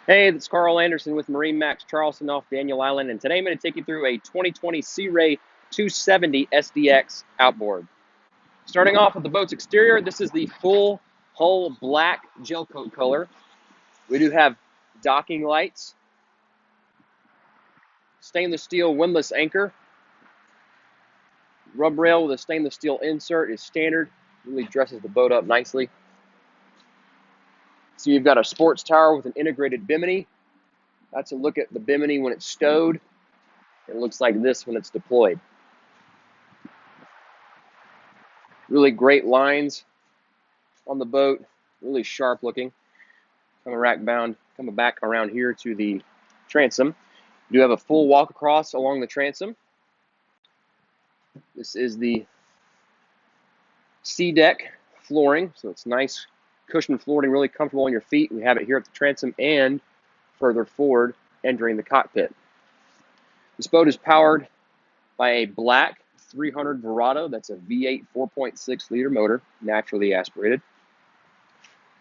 Hey, it's Carl Anderson with Marine Max Charleston off Daniel Island, and today I'm going to take you through a 2020 Sea Ray 270 SDX outboard. Starting off with the boat's exterior, this is the full hull black gel coat color. We do have docking lights, stainless steel windlass anchor, rub rail with a stainless steel insert is standard, really dresses the boat up nicely. So you've got a sports tower with an integrated bimini. That's a look at the bimini when it's stowed. It looks like this when it's deployed. Really great lines on the boat, really sharp looking. Coming back around here to the transom. You do have a full walk across along the transom. This is the sea deck flooring, so it's nice cushioned flooring, really comfortable on your feet. We have it here at the transom and further forward entering the cockpit. This boat is powered by a black 300 Verado. That's a V8 4.6 liter motor, naturally aspirated.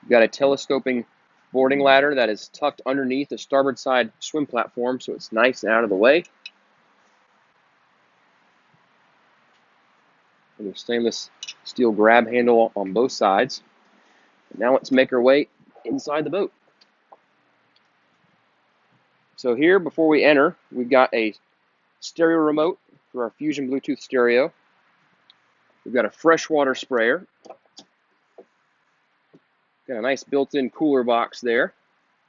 You've got a telescoping boarding ladder that is tucked underneath the starboard side swim platform, so it's nice and out of the way. And a stainless steel grab handle on both sides. And now let's make our way inside the boat. So here, before we enter, we've got a stereo remote for our Fusion Bluetooth stereo. We've got a freshwater sprayer. Got a nice built-in cooler box there.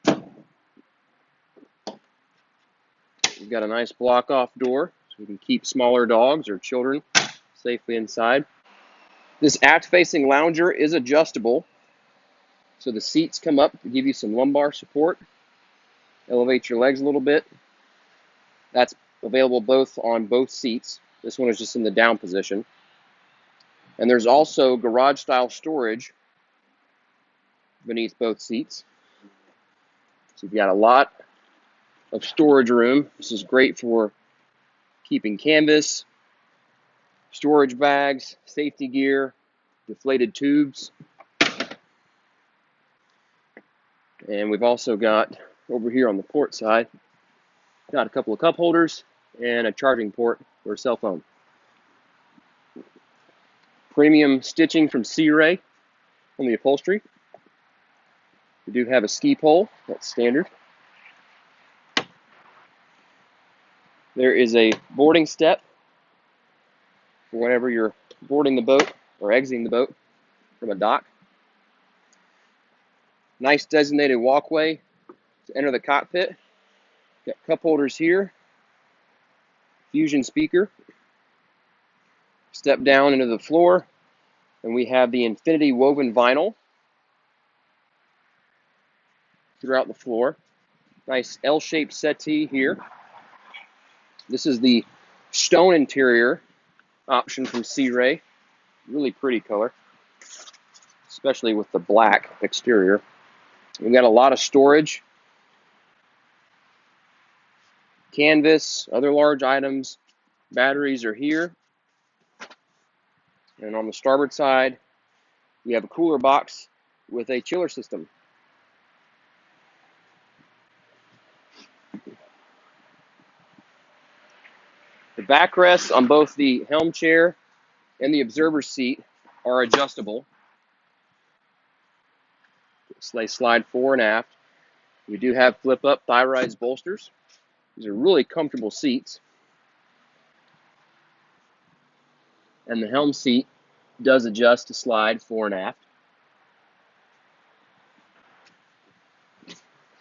We've got a nice block-off door, so we can keep smaller dogs or children safely inside. This aft-facing lounger is adjustable, so the seats come up to give you some lumbar support. Elevate your legs a little bit. That's available on both seats. This one is just in the down position. And there's also garage-style storage beneath both seats. So you've got a lot of storage room. This is great for keeping canvas, storage bags, safety gear, deflated tubes. And we've also got, over here on the port side, got a couple of cup holders and a charging port for a cell phone. Premium stitching from Sea Ray on the upholstery. We do have a ski pole, that's standard. There is a boarding step for whenever you're boarding the boat or exiting the boat from a dock. Nice designated walkway to enter the cockpit. Got cup holders here, Fusion speaker. Step down into the floor, and we have the Infinity woven vinyl throughout the floor. Nice L-shaped settee here. This is the stone interior option from Sea Ray. Really pretty color, especially with the black exterior. We've got a lot of storage, canvas, other large items. Batteries are here. And on the starboard side, we have a cooler box with a chiller system. The backrests on both the helm chair and the observer seat are adjustable. So they slide fore and aft. We do have flip-up thigh-rise bolsters. These are really comfortable seats. And the helm seat does adjust to slide fore and aft.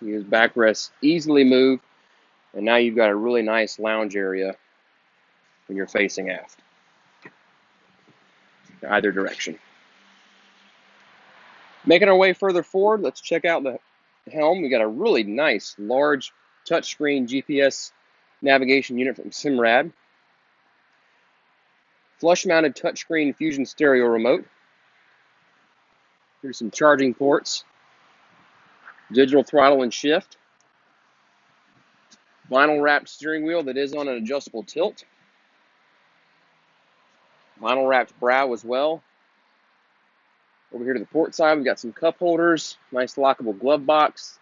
These backrests easily move, and now you've got a really nice lounge area when you're facing aft, either direction. Making our way further forward, let's check out the helm. We got a really nice, large touchscreen GPS navigation unit from Simrad. Flush-mounted touchscreen Fusion stereo remote. Here's some charging ports. Digital throttle and shift. Vinyl wrapped steering wheel that is on an adjustable tilt. Vinyl wrapped brow as well. Over here to the port side, we've got some cup holders, nice lockable glove box.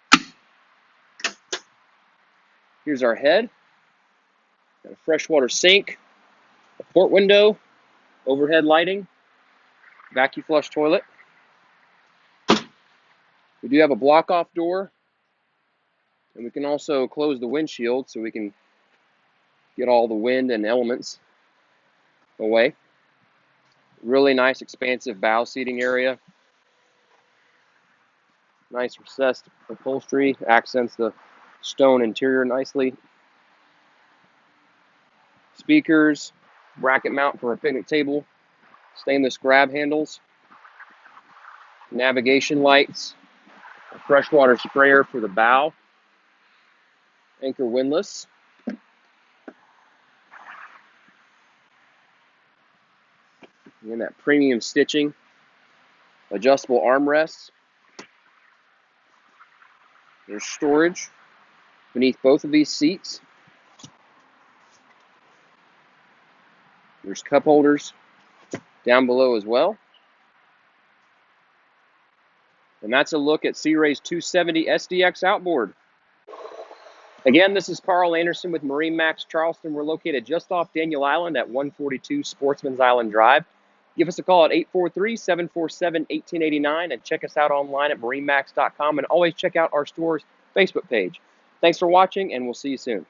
Here's our head. Got a freshwater sink, a port window, overhead lighting, vacuum flush toilet. We do have a block-off door, and we can also close the windshield so we can get all the wind and elements away. Really nice, expansive bow seating area. Nice recessed upholstery, accents the stone interior nicely. Speakers, bracket mount for a picnic table, stainless grab handles, navigation lights, a freshwater sprayer for the bow, anchor windlass. And that premium stitching, adjustable armrests. There's storage beneath both of these seats. There's cup holders down below as well. And that's a look at Sea Ray's 270 SDX outboard. Again, this is Carl Anderson with MarineMax Charleston. We're located just off Daniel Island at 142 Sportsman's Island Drive. Give us a call at 843-747-1889 and check us out online at marinemax.com, and always check out our store's Facebook page. Thanks for watching, and we'll see you soon.